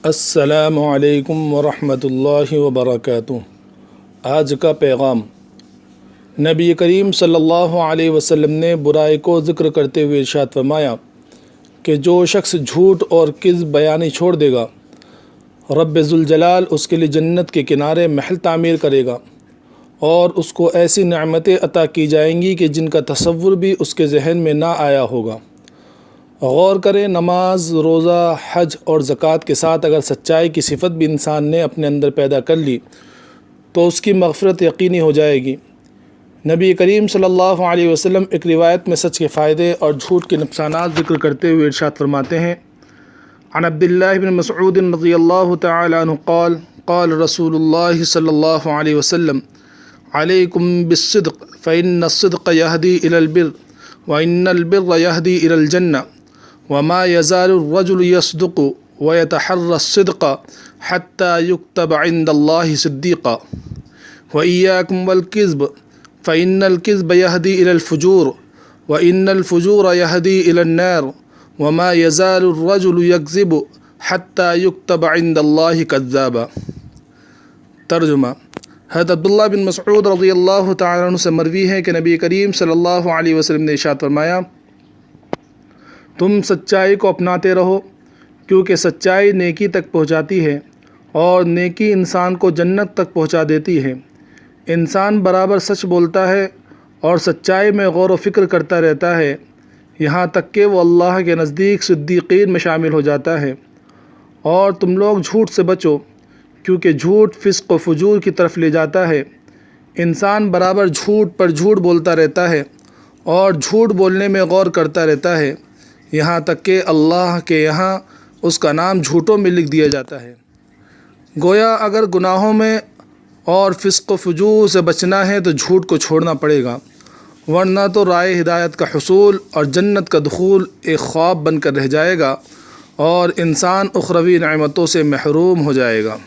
السلام علیکم ورحمۃ اللہ وبرکاتہ۔ آج کا پیغام۔ نبی کریم صلی اللہ علیہ وسلم نے برائی کو ذکر کرتے ہوئے ارشاد فرمایا کہ جو شخص جھوٹ اور کذب بیانی چھوڑ دے گا، رب ذوالجلال اس کے لیے جنت کے کنارے محل تعمیر کرے گا اور اس کو ایسی نعمتیں عطا کی جائیں گی کہ جن کا تصور بھی اس کے ذہن میں نہ آیا ہوگا۔ غور کریں، نماز، روزہ، حج اور زکوٰۃ کے ساتھ اگر سچائی کی صفت بھی انسان نے اپنے اندر پیدا کر لی تو اس کی مغفرت یقینی ہو جائے گی۔ نبی کریم صلی اللہ علیہ وسلم ایک روایت میں سچ کے فائدے اور جھوٹ کے نقصانات ذکر کرتے ہوئے ارشاد فرماتے ہیں، عن عبداللہ بن مسعود رضی اللہ تعالی عنہ قال قال رسول اللہ صلی اللہ علیہ وسلم علیکم بالصدق فإن الصدق يهدي إلى البر وإن البر يهدي إلى الجنة وما يزال الرجل يصدق ويتحرى الصدق حتى يكتب عند الله صديقا وإياكم والكذب فإن الكذب يهدي إلى الفجور وإن الفجور يهدي إلى النار وما يزال الرجل يكذب حتى يكتب عند الله كذابا۔ ترجمہ۔ حضرت عبداللہ بن مسعود رضی اللہ تعالیٰ عنہ سے مروی ہے کہ نبی کریم صلی اللہ علیہ وسلم نے ارشاد فرمایا، تم سچائی کو اپناتے رہو کیونکہ سچائی نیکی تک پہنچاتی ہے اور نیکی انسان کو جنت تک پہنچا دیتی ہے۔ انسان برابر سچ بولتا ہے اور سچائی میں غور و فکر کرتا رہتا ہے، یہاں تک کہ وہ اللہ کے نزدیک صدیقین میں شامل ہو جاتا ہے۔ اور تم لوگ جھوٹ سے بچو کیونکہ جھوٹ فسق و فجور کی طرف لے جاتا ہے۔ انسان برابر جھوٹ پر جھوٹ بولتا رہتا ہے اور جھوٹ بولنے میں غور کرتا رہتا ہے، یہاں تک کہ اللہ کے یہاں اس کا نام جھوٹوں میں لکھ دیا جاتا ہے۔ گویا اگر گناہوں میں اور فسق و فجور سے بچنا ہے تو جھوٹ کو چھوڑنا پڑے گا، ورنہ تو رائے ہدایت کا حصول اور جنت کا دخول ایک خواب بن کر رہ جائے گا اور انسان اخروی نعمتوں سے محروم ہو جائے گا۔